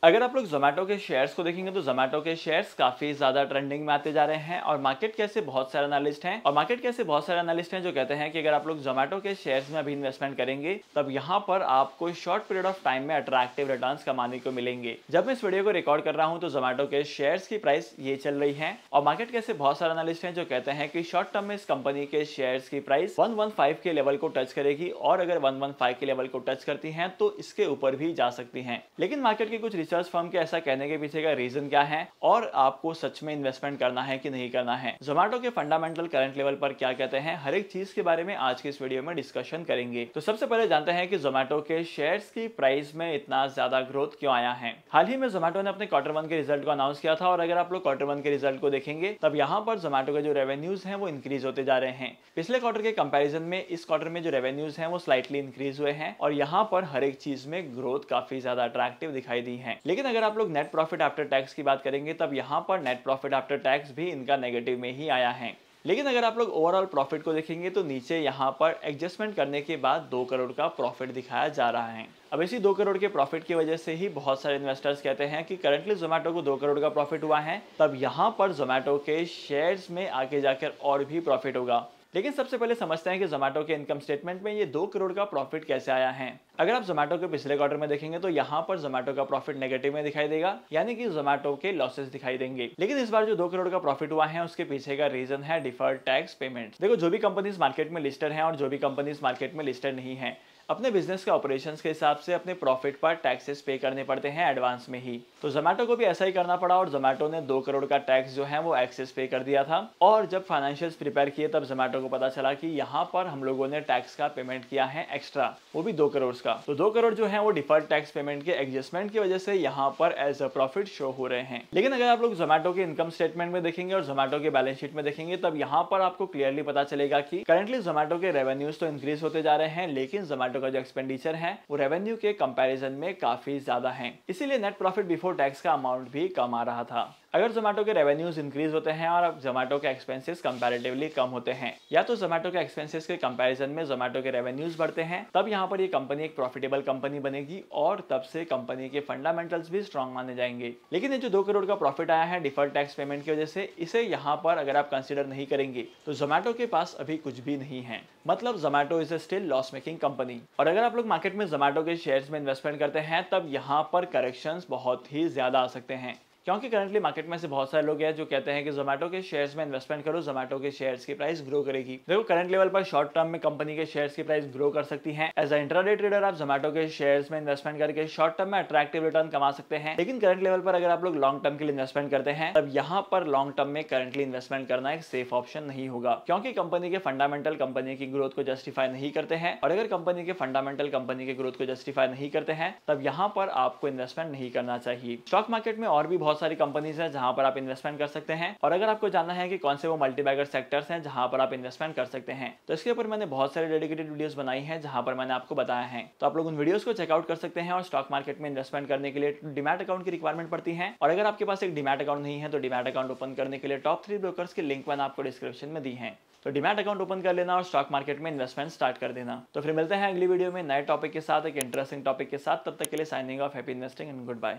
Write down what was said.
अगर आप लोग जोमेटो के शेयर्स को देखेंगे तो जोमेटो के शेयर्स काफी ज्यादा ट्रेंडिंग में आते जा रहे हैं और मार्केट के ऐसे बहुत सारे एनालिस्ट हैं जो कहते हैं कि अगर आप लोग जोमेटो के शेयर्स में अभी इन्वेस्टमेंट करेंगे तब यहां पर आपको शॉर्ट पीरियड ऑफ टाइम में अट्रैक्टिव रिटर्न्स कमाने को मिलेंगे। जब मैं इस वीडियो को रिकॉर्ड कर रहा हूं तो जोमेटो के शेयर्स की प्राइस ये चल रही है और मार्केट के ऐसे बहुत सारे एनालिस्ट हैं जो कहते हैं कि शॉर्ट टर्म में इस कंपनी के शेयर्स की प्राइस 115 के लेवल को टच करेगी और अगर 115 के लेवल को टच करती हैं तो इसके ऊपर भी जा सकती हैं। लेकिन मार्केट के कुछ रिसर्च फर्म के ऐसा कहने के पीछे का रीजन क्या है और आपको सच में इन्वेस्टमेंट करना है कि नहीं करना है, जोमेटो के फंडामेंटल करंट लेवल पर क्या कहते हैं, हर एक चीज के बारे में आज के इस वीडियो में डिस्कशन करेंगे। तो सबसे पहले जानते हैं कि जोमेटो के शेयर्स की प्राइस में इतना ज्यादा ग्रोथ क्यों आया है। हाल ही में जोमेटो ने अपने क्वार्टर 1 के रिजल्ट को अनाउंस किया था और अगर आप लोग क्वार्टर 1 के रिजल्ट को देखेंगे तब यहाँ पर जोमेटो के जो रेवेन्यूज हैं वो इंक्रीज होते जा रहे हैं। पिछले क्वार्टर के कंपैरिजन में इस क्वार्टर में जो रेवेन्यूज हैं वो स्लाइटली इंक्रीज हुए हैं और यहाँ पर हर एक चीज में ग्रोथ काफी ज्यादा अट्रैक्टिव दिखाई दी है। लेकिन अगर आप लोग नेट प्रॉफिट आफ्टर टैक्स की बात करेंगे तब यहाँ पर नेट प्रॉफिट आफ्टर टैक्स भी इनका नेगेटिव में ही आया है। लेकिन अगर आप लोग ओवरऑल प्रॉफिट को देखेंगे तो नीचे यहाँ पर एडजस्टमेंट करने के बाद 2 करोड़ का प्रॉफिट दिखाया जा रहा है। अब इसी 2 करोड़ के प्रॉफिट की वजह से ही बहुत सारे इन्वेस्टर्स कहते हैं कि करंटली जोमेटो को 2 करोड़ का प्रॉफिट हुआ है, तब यहाँ पर जोमेटो के शेयर्स में आगे जाकर और भी प्रॉफिट होगा। लेकिन सबसे पहले समझते हैं कि जोमेटो के इनकम स्टेटमेंट में ये 2 करोड़ का प्रॉफिट कैसे आया है। अगर आप जोमेटो के पिछले क्वार्टर में देखेंगे तो यहाँ पर जोमेटो का प्रॉफिट नेगेटिव में दिखाई देगा, यानी कि जोमेटो के लॉसेस दिखाई देंगे। लेकिन इस बार जो 2 करोड़ का प्रॉफिट हुआ है उसके पीछे का रीजन है डिफर्ड टैक्स पेमेंट। देखो, जो भी कंपनीज मार्केट में लिस्टेड हैं और जो भी कंपनीज मार्केट में लिस्टेड नहीं है, अपने बिजनेस के ऑपरेशंस के हिसाब से अपने प्रॉफिट पर टैक्सेस पे करने पड़ते हैं एडवांस में ही। तो जोमेटो को भी ऐसा ही करना पड़ा और जोमेटो ने 2 करोड़ का टैक्स जो है वो एक्सेस पे कर दिया था। और जब फाइनेंशियल्स प्रिपेयर किए तब जोमेटो को पता चला कि यहाँ पर हम लोगों ने टैक्स का पेमेंट किया है एक्स्ट्रा, वो भी 2 करोड़ का। तो 2 करोड़ जो है वो डिफर्ड टैक्स पेमेंट के एडजस्टमेंट की वजह से यहाँ पर एज अ प्रॉफिट शो हो रहे हैं। लेकिन अगर आप लोग जोमेटो के इनकम स्टेटमेंट में देखेंगे और जोमेटो के बैलेंस शीट में देखेंगे तब यहाँ पर आपको क्लियरली पता चलेगा कि करंटली जोमेटो के रेवेन्यूज तो इंक्रीज होते जा रहे हैं, लेकिन जोमेटो का जो एक्सपेंडिचर है वो रेवेन्यू के कंपैरिजन में काफी ज्यादा है, इसीलिए नेट प्रॉफिट बिफोर टैक्स का अमाउंट भी कम आ रहा था। अगर जोमेटो के रेवेन्यूज इंक्रीज होते हैं और जोमेटो के एक्सपेंसेस कंपैरेटिवली कम होते हैं, या तो जोमेटो के एक्सपेंसेस के कंपैरिजन में जोमेटो के रेवेन्यूज बढ़ते हैं, तब यहाँ पर ये कंपनी एक प्रॉफिटेबल कंपनी बनेगी और तब से कंपनी के फंडामेंटल्स भी स्ट्रॉन्ग माने जाएंगे। लेकिन ये जो 2 करोड़ का प्रॉफिट आया है डिफर्ड टैक्स पेमेंट की वजह से, इसे यहाँ पर अगर आप कंसिडर नहीं करेंगे तो जोमेटो के पास अभी कुछ भी नहीं है, मतलब Zomato is a still loss making company. और अगर आप लोग मार्केट में जोमेटो के शेयर्स में इन्वेस्टमेंट करते हैं तब यहाँ पर करेक्शंस बहुत ही ज्यादा आ सकते हैं, क्योंकि करंटली मार्केट में से बहुत सारे लोग हैं जो कहते हैं कि जोमेटो के शेयर्स में इन्वेस्टमेंट करो, जोमेटो के शेयर्स की प्राइस ग्रो करेगी। देखो, करंट लेवल पर शॉर्ट टर्म में कंपनी के शेयर्स की प्राइस ग्रो कर सकती है। एज अ इंट्राडे ट्रेडर आप जोमेटो के शेयर्स में इन्वेस्टमेंट करके शॉर्ट टर्म में अट्रैक्टिव रिटर्न कमा सकते हैं। लेकिन करंट लेवल पर अगर आप लोग लॉन्ग टर्म के लिए इन्वेस्टमेंट करते हैं तब यहाँ पर लॉन्ग टर्म में करंटली इन्वेस्टमेंट करना एक सेफ ऑप्शन नहीं होगा, क्योंकि कंपनी के फंडामेंटल कंपनी की ग्रोथ को जस्टिफाई नहीं करते हैं। और अगर कंपनी के फंडामेंटल कंपनी की ग्रोथ को जस्टिफाई नहीं करते हैं तब यहाँ पर आपको इन्वेस्टमेंट नहीं करना चाहिए। स्टॉक मार्केट में और भी बहुत सारी कंपनीज है जहां पर आप इन्वेस्टमेंट कर सकते हैं, और अगर आपको जानना है कि कौन से वो मल्टीबैगर सेक्टर्स हैं जहां पर आप इन्वेस्टमेंट कर सकते हैं तो इसके ऊपर मैंने बहुत सारे डेडिकेटेड वीडियोस बनाई हैं जहां पर मैंने आपको बताया है। तो आप लोग उन वीडियोस को चेकआउट कर सकते हैं। और स्टॉक मार्केट में इन्वेस्टमेंट करने के लिए डीमैट अकाउंट की रिक्वायरमेंट पड़ती है, और अगर आपके पास एक डीमैट अकाउंट नहीं है तो डीमैट अकाउंट ओपन करने के लिए टॉप 3 ब्रोकर्स की लिंक मैंने आपको डिस्क्रिप्शन में दी है। तो डीमैट अकाउंट ओपन कर लेना और स्टॉक मार्केट में इन्वेस्टमेंट स्टार्ट कर देना। तो फिर मिलते हैं अगली वीडियो में नए टॉपिक के साथ, एक इंटरेस्टिंग टॉपिक के साथ। तब तक के लिए signing off, happy investing and good bye.